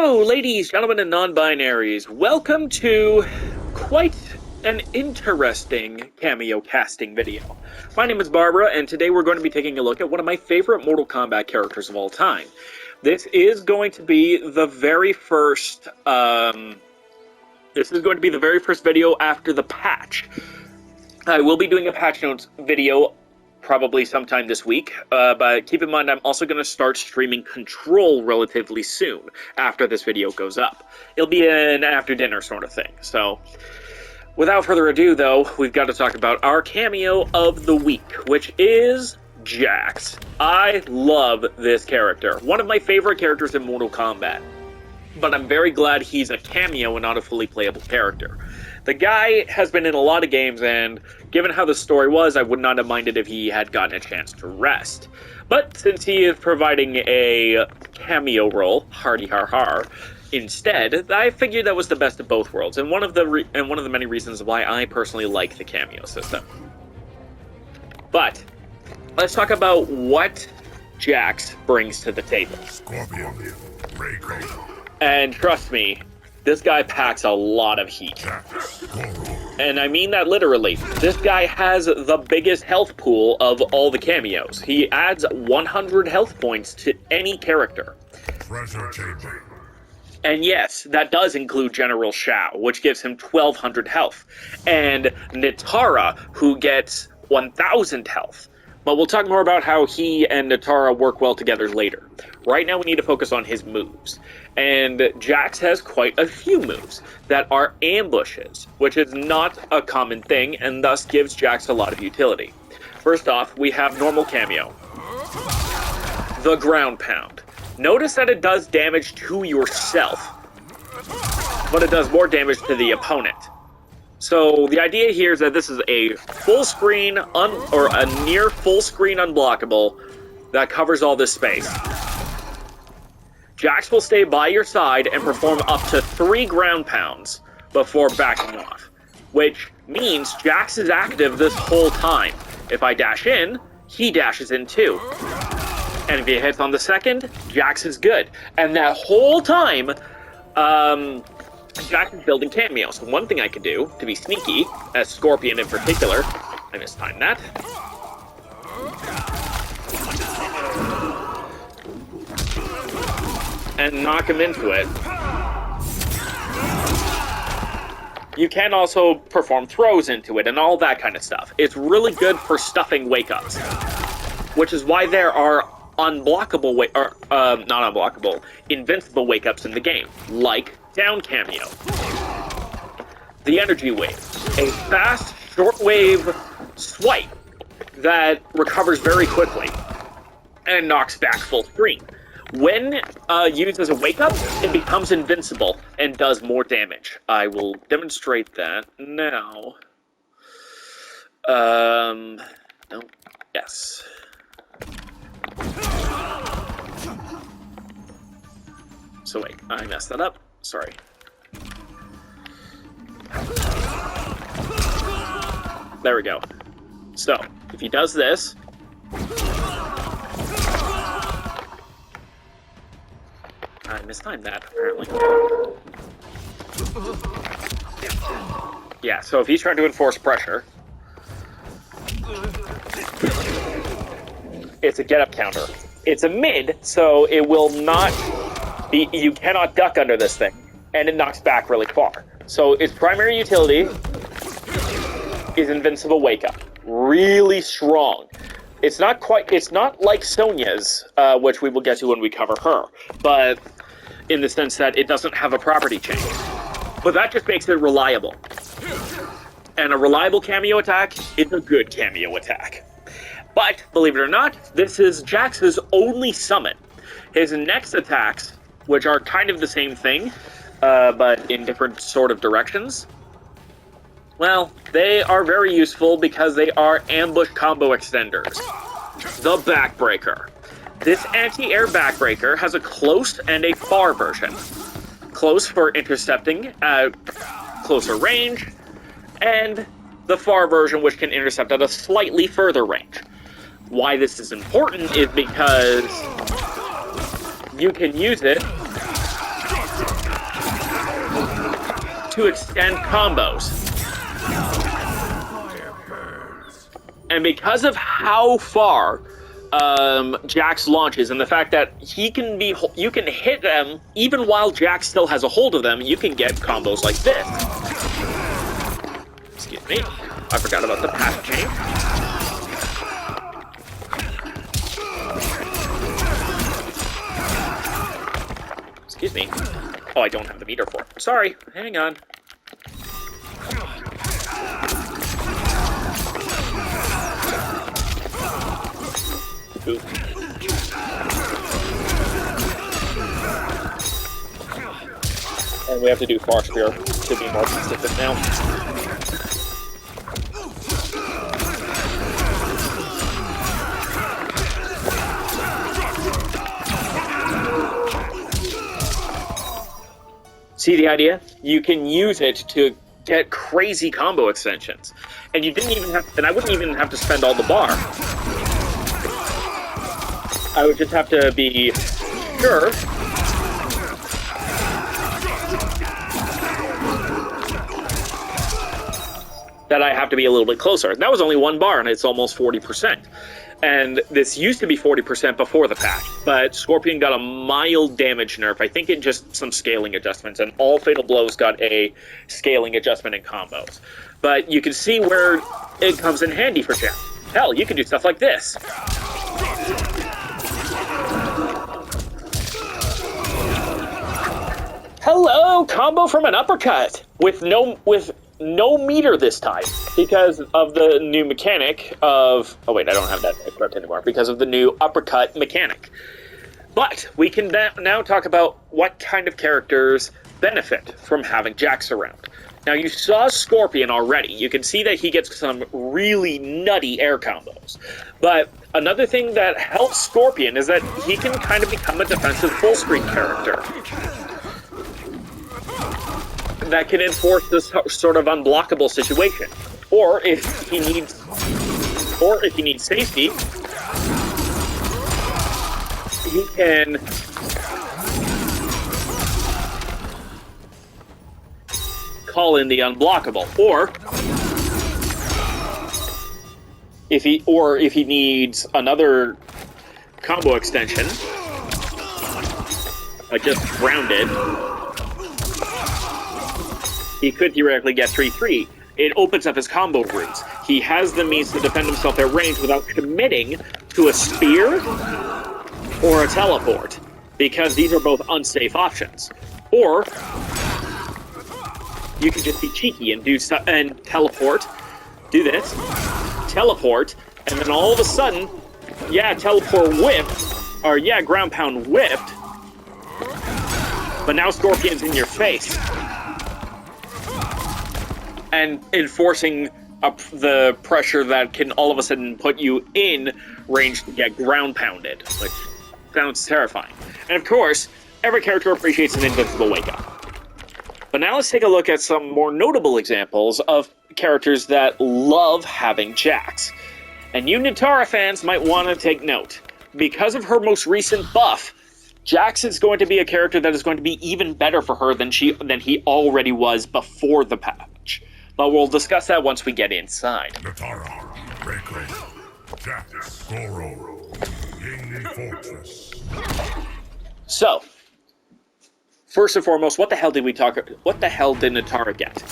Hello, ladies, gentlemen, and non-binaries. Welcome to quite an interesting Kameo Kasting video. My name is Barbara, and today we're going to be taking a look at one of my favorite Mortal Kombat characters of all time. This is going to be the very first, video after the patch. I will be doing a patch notes video probably sometime this week, but keep in mind I'm also going to start streaming Control relatively soon after this video goes up. It'll be an after dinner sort of thing. So, without further ado though, we've got to talk about our cameo of the week, which is Jax. I love this character. One of my favorite characters in Mortal Kombat. But I'm very glad he's a cameo and not a fully playable character. The guy has been in a lot of games, and given how the story was, I would not have minded if he had gotten a chance to rest. But since he is providing a cameo role, hardy har har, instead, I figured that was the best of both worlds, and one of the many reasons why I personally like the cameo system. But let's talk about what Jax brings to the table. And trust me, this guy packs a lot of heat. And I mean that literally. This guy has the biggest health pool of all the cameos. He adds 100 health points to any character. And yes, that does include General Shao, which gives him 1200 health. And Nitara, who gets 1000 health. But we'll talk more about how he and Nitara work well together later. Right now we need to focus on his moves. And Jax has quite a few moves that are ambushes, which is not a common thing and thus gives Jax a lot of utility. First off, we have normal cameo. The ground pound. Notice that it does damage to yourself, but it does more damage to the opponent. So the idea here is that this is a full screen or a near full screen unblockable that covers all this space. Jax will stay by your side and perform up to 3 ground pounds before backing off, which means Jax is active this whole time. If I dash in, he dashes in too. And if he hits on the second, Jax is good. And that whole time, Jax is building cameos. So one thing I could do to be sneaky, as Scorpion in particular, I mistimed that. And knock him into it. You can also perform throws into it and all that kind of stuff. It's really good for stuffing wake-ups, which is why there are unblockable not unblockable, invincible wake-ups in the game, like down cameo. The energy wave, a fast shortwave swipe that recovers very quickly and knocks back full screen. When used as a wake-up, it becomes invincible and does more damage. I will demonstrate that now. No, yes. So wait, I messed that up. Sorry. There we go. So, if he does this... I mistimed that, apparently. Yeah, so if he's trying to enforce pressure... It's a get-up counter. It's a mid, so it will not be... You cannot duck under this thing, and it knocks back really far. So its primary utility is invincible wake-up. Really strong. It's not like Sonya's, which we will get to when we cover her, but in the sense that it doesn't have a property change. But that just makes it reliable. And a reliable cameo attack is a good cameo attack. But, believe it or not, this is Jax's only summon. His next attacks, which are kind of the same thing, but in different sort of directions, well, they are very useful because they are ambush combo extenders. The Backbreaker. This anti-air backbreaker has a close and a far version. Close for intercepting at closer range, and the far version which can intercept at a slightly further range. Why this is important is because you can use it to extend combos. And because of how far Jax launches and the fact that you can hit them even while Jax still has a hold of them, you can get combos like this. Excuse me, I forgot about the path chain. Excuse me. Oh, I don't have the meter for it. Sorry, hang on. Ooh. And we have to do Far Spear to be more consistent now. See the idea? You can use it to get crazy combo extensions. And you didn't even have, and I wouldn't even have to spend all the bar. I would just have to be sure that I have to be a little bit closer. That was only one bar, and it's almost 40%. And this used to be 40% before the patch, but Scorpion got a mild damage nerf. I think it just some scaling adjustments, and all Fatal Blows got a scaling adjustment in combos. But you can see where it comes in handy for Jax. Hell, you can do stuff like this. Hello, combo from an uppercut with no meter this time because of the new mechanic of... Oh wait, I don't have that equipped anymore because of the new uppercut mechanic. But we can now talk about what kind of characters benefit from having Jax around. Now you saw Scorpion already. You can see that he gets some really nutty air combos. But another thing that helps Scorpion is that he can kind of become a defensive full screen character that can enforce this sort of unblockable situation. Or if he needs safety, he can call in the unblockable. Or if he needs another combo extension, like just grounded, he could theoretically get 3-3. It opens up his combo routes. He has the means to defend himself at range without committing to a spear or a teleport, because these are both unsafe options. Or you can just be cheeky and and teleport, do this, teleport, and then all of a sudden, yeah, teleport whipped, or yeah, ground pound whipped, but now Scorpion's in your face. And enforcing the pressure that can all of a sudden put you in range to get ground pounded, which sounds terrifying. And of course, every character appreciates an invincible wake-up. But now let's take a look at some more notable examples of characters that love having Jax. And you Nitara fans might want to take note. Because of her most recent buff, Jax is going to be a character that is going to be even better for her than he already was before the patch. But we'll discuss that once we get inside. Natara, Reiko, Jax, Goro, Yingli Fortress. So, first and foremost, what the hell did Natara get?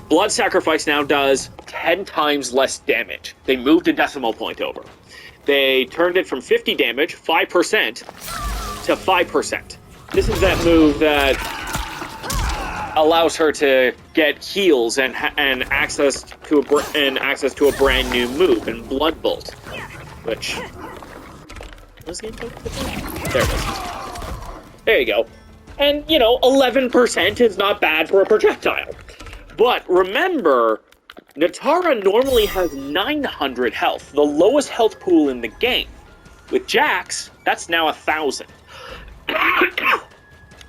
Blood Sacrifice now does 10 times less damage. They moved a decimal point over. They turned it from 50 damage, 5%, to 5%. This is that move that allows her to get heals and access to a brand new move in Blood Bolt, which was the game? There it is. There you go. And 11% is not bad for a projectile. But remember, Natara normally has 900 health, the lowest health pool in the game. With Jax, that's now 1,000.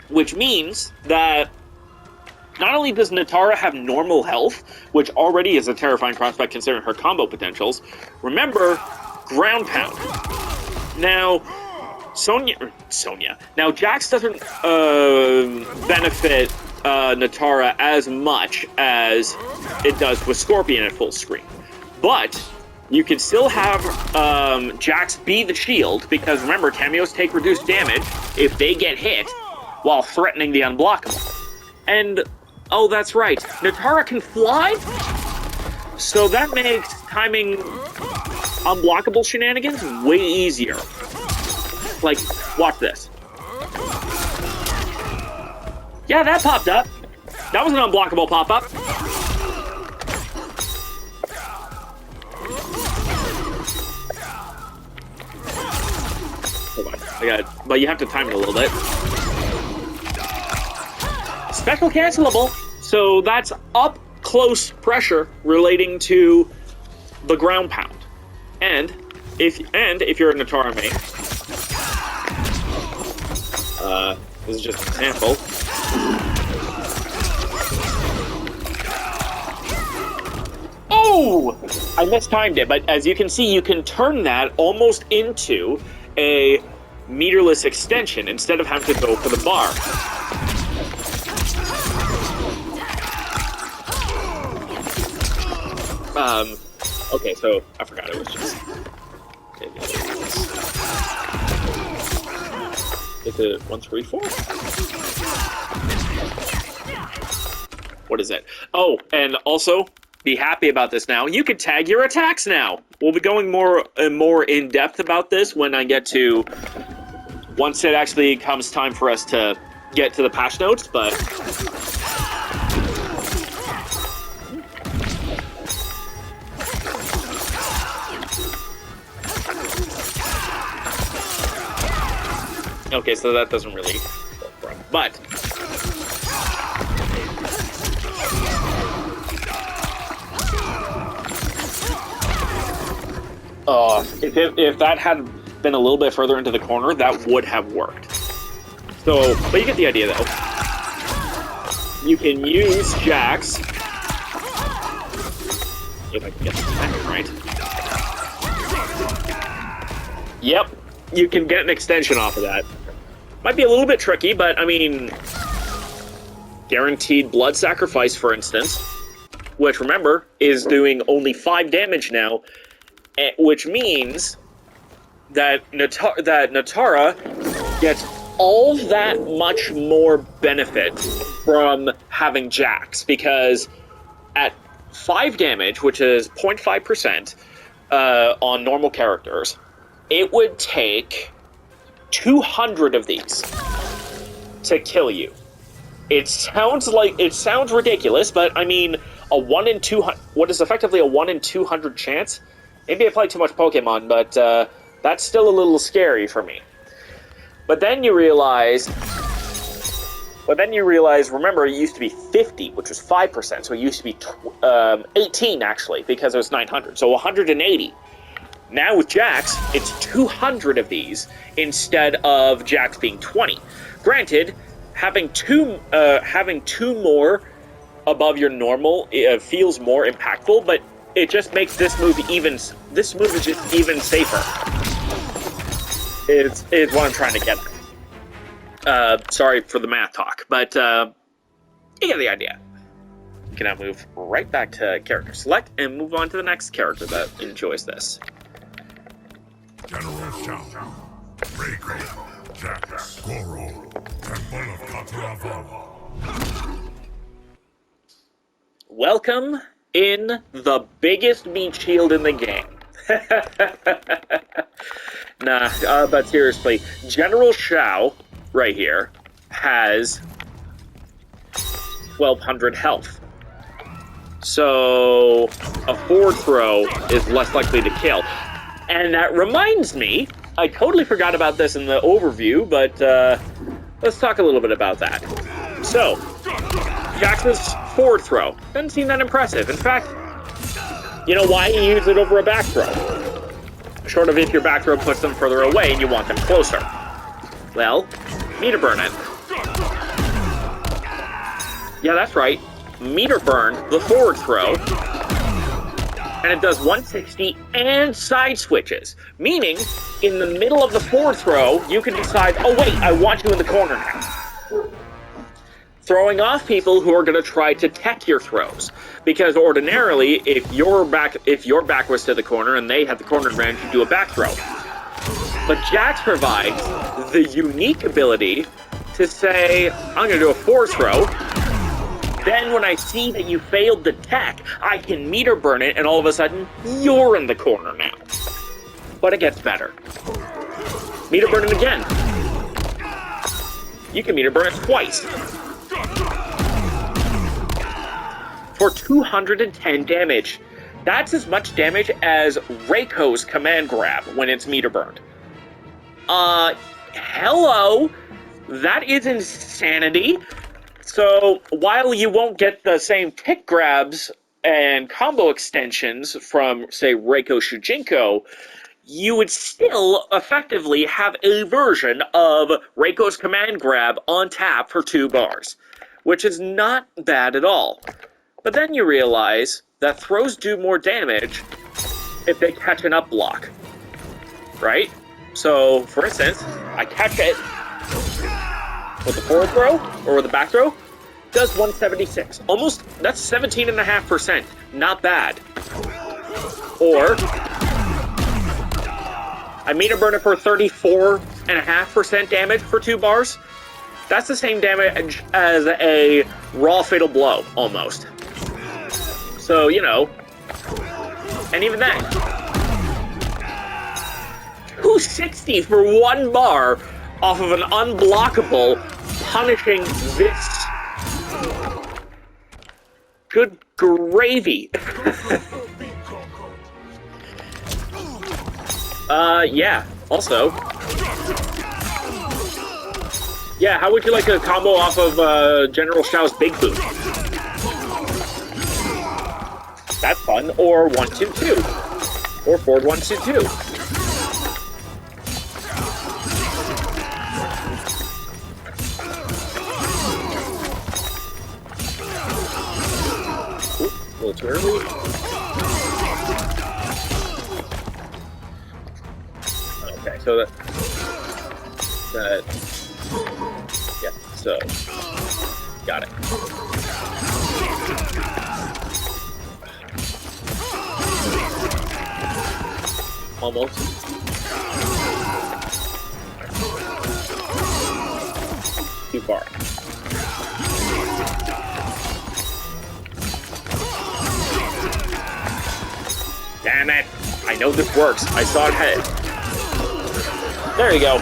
Which means that not only does Natara have normal health, which already is a terrifying prospect considering her combo potentials, remember, ground pound. Now, Now, Jax doesn't benefit Natara as much as it does with Scorpion at full screen. But you can still have Jax be the shield, because remember, cameos take reduced damage if they get hit while threatening the unblockable. And, oh, that's right, Natara can fly? So that makes timing unblockable shenanigans way easier. Like, watch this. Yeah, that popped up. That was an unblockable pop-up. Hold on. But you have to time it a little bit. Special cancelable. So that's up close pressure relating to the ground pound. And if you're a Natara main, this is just an example. Oh! I mistimed it, but as you can see, you can turn that almost into a meterless extension instead of having to go for the bar. Okay, so I forgot it was just... Is it 134? What is it? Oh, and also, be happy about this now. You can tag your attacks now. We'll be going more in depth about this when I get to... Once it actually comes time for us to get to the patch notes, but... Okay, so that doesn't really work, but... if that had been a little bit further into the corner, that would have worked. So, but you get the idea, though. You can use Jax. If I can get the timing right. Yep, you can get an extension off of that. Might be a little bit tricky, but I mean, guaranteed blood sacrifice, for instance, which remember is doing only 5 damage now, which means that Natara gets all that much more benefit from having Jax, because at 5 damage, which is 0.5% on normal characters, it would take 200 of these to kill you. It sounds ridiculous, but I mean, a 1 in 200, what is effectively a 1 in 200 chance? Maybe I play too much Pokemon, but that's still a little scary for me. But then you realize, remember, it used to be 50, which was 5%, so it used to be 18, actually, because it was 900, so 180. Now with Jax, it's 200 of these instead of Jax being 20. Granted, having two more above your normal feels more impactful, but it just makes this move is just even safer. Is what I'm trying to get at. Sorry for the math talk, but you get the idea. You can now move right back to character select and move on to the next character that enjoys this. General Shao, Reiko, Jax, Goro, Temple of Kataravala. Welcome in the biggest meat shield in the game. But seriously, General Shao, right here, has 1,200 health. So, a forward throw is less likely to kill. And that reminds me, I totally forgot about this in the overview, but let's talk a little bit about that. So, Jax's forward throw doesn't seem that impressive. In fact, you know why he used it over a back throw? Short of if your back throw puts them further away and you want them closer. Well, meter burn it. Yeah, that's right. Meter burn the forward throw. And it does 160 and side switches. Meaning, in the middle of the forward throw, you can decide, oh wait, I want you in the corner now. throwing off people who are going to try to tech your throws. Because ordinarily, if your back was to the corner and they had the corner advantage, you do a back throw. But Jax provides the unique ability to say, I'm going to do a forward throw. Then when I see that you failed the tech, I can meter burn it, and all of a sudden, you're in the corner now. But it gets better. Meter burn it again. You can meter burn it twice. For 210 damage. That's as much damage as Reiko's command grab when it's meter burned. Hello? That is insanity. So, while you won't get the same tick grabs and combo extensions from, say, Reiko Shujinko, you would still effectively have a version of Reiko's command grab on tap for 2 bars, which is not bad at all. But then you realize that throws do more damage if they catch an up block, right? So, for instance, I catch it with the forward throw, or with the back throw, does 176. Almost, that's 17.5%. Not bad. Or, I meter burn it for 34.5% damage for 2 bars. That's the same damage as a raw fatal blow, almost. So, you know, and even then, 260 for 1 bar off of an unblockable, punishing this. Good gravy. Yeah, also. Yeah, how would you like a combo off of General Shao's Big Boot? That's fun. Or 1-2-2. Or forward 1-2-2. Oop, a little too early. Okay, so that yeah, so got it. Almost. Too far. Damn it! I know this works. I saw it hit. There you go.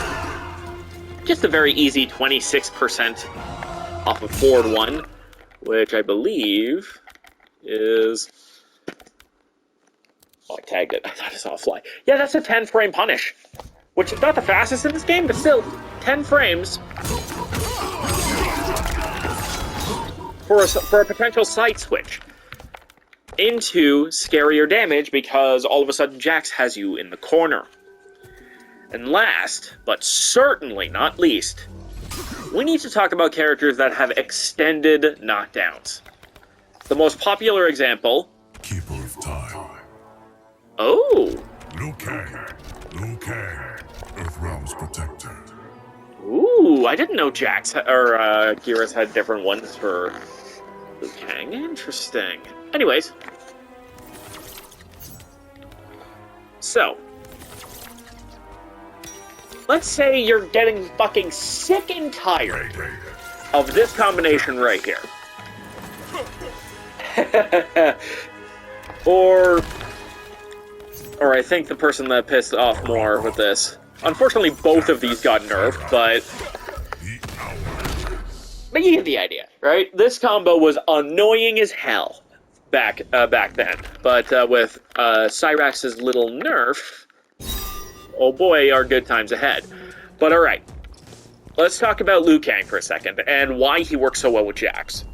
Just a very easy 26% off of forward 1, which I believe is... Oh, I tagged it. I thought I saw a fly. Yeah, that's a 10-frame punish, which is not the fastest in this game, but still, 10 frames for a potential side switch into scarier damage because all of a sudden Jax has you in the corner. And last, but certainly not least, we need to talk about characters that have extended knockdowns. The most popular example... Keeper of Time. Oh! Liu Kang. Liu Kang. Earthrealm's protector. Ooh, I didn't know Jax or Geras had different ones for Liu Kang. Interesting. Anyways. So... let's say you're getting fucking sick and tired of this combination right here. Or I think the person that pissed off more with this. Unfortunately, both of these got nerfed, but you get the idea, right? This combo was annoying as hell back then. But with Cyrax's little nerf, oh boy, are good times ahead. But alright, let's talk about Liu Kang for a second, and why he works so well with Jax.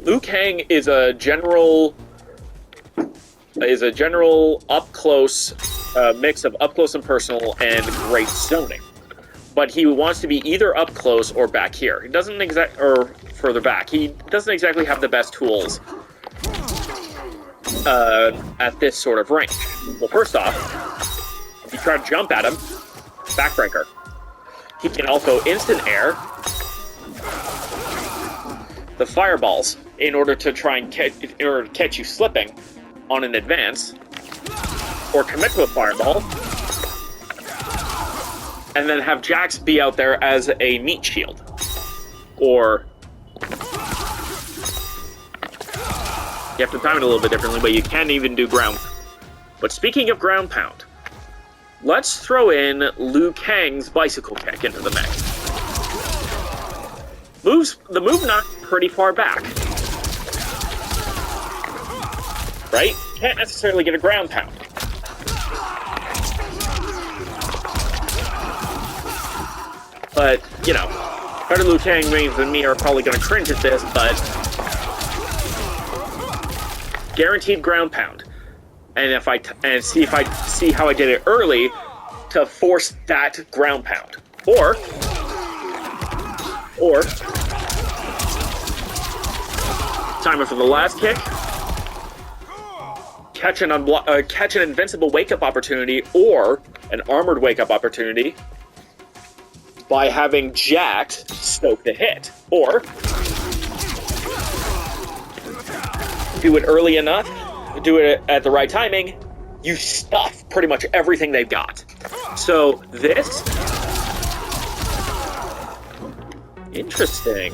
Liu Kang is a general up-close, mix of up-close and personal and great zoning. But he wants to be either up-close or back here. He doesn't or further back. He doesn't exactly have the best tools at this sort of range. Well, first off, if you try to jump at him, backbreaker. He can also instant air. the fireballs in order to try and catch you slipping on an advance, or commit to a fireball, and then have Jax be out there as a meat shield, or you have to time it a little bit differently, but you can even do ground. But speaking of ground pound, let's throw in Liu Kang's bicycle kick into the mix. The move knocked pretty far back, right? Can't necessarily get a ground pound. But, you know, better Liu Kang mains than me are probably going to cringe at this, but guaranteed ground pound. And see how I did it early to force that ground pound. Or time it for the last kick. Catch an invincible wake-up opportunity or an armored wake-up opportunity by having Jax stoke the hit. Or do it early enough, do it at the right timing, you stuff pretty much everything they've got. So this... Interesting.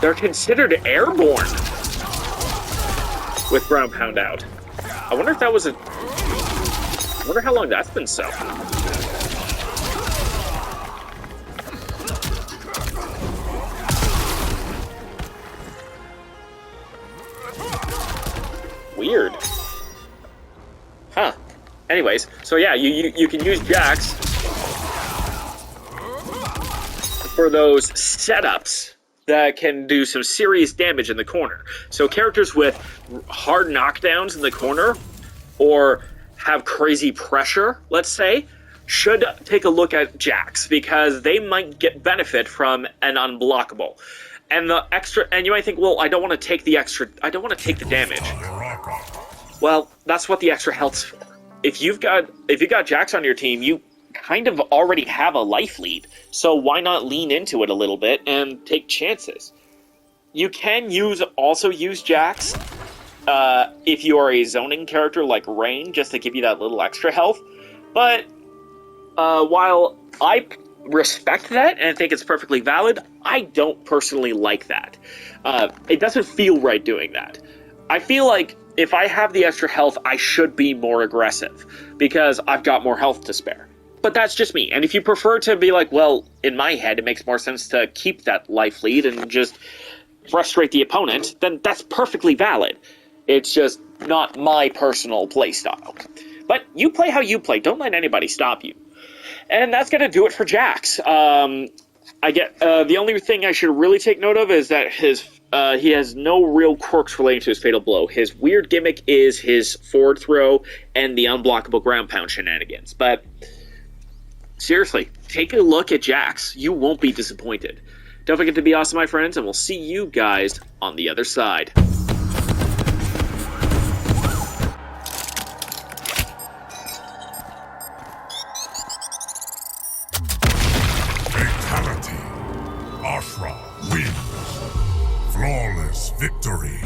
They're considered airborne with ground pound out. I wonder if that was I wonder how long that's been so. Weird. Huh. Anyways, so yeah, you can use Jax for those setups that can do some serious damage in the corner. So characters with hard knockdowns in the corner, or have crazy pressure, let's say, should take a look at Jax, because they might get benefit from an unblockable. And you might think, well, I don't want to take the damage. Well, that's what the extra health's for. If you've got Jax on your team, you kind of already have a life lead, so why not lean into it a little bit and take chances? You can also use Jax if you are a zoning character like Rain, just to give you that little extra health. But while I respect that and think it's perfectly valid, I don't personally like that. It doesn't feel right doing that. I feel like if I have the extra health, I should be more aggressive, because I've got more health to spare. But that's just me. And if you prefer to be like, well, in my head, it makes more sense to keep that life lead and just frustrate the opponent, then that's perfectly valid. It's just not my personal playstyle. But you play how you play. Don't let anybody stop you. And that's going to do it for Jax. The only thing I should really take note of is that he has no real quirks relating to his Fatal Blow. His weird gimmick is his forward throw and the unblockable ground pound shenanigans. But seriously, take a look at Jax. You won't be disappointed. Don't forget to be awesome, my friends, and we'll see you guys on the other side. Fatality. Ashra wins. Flawless victory.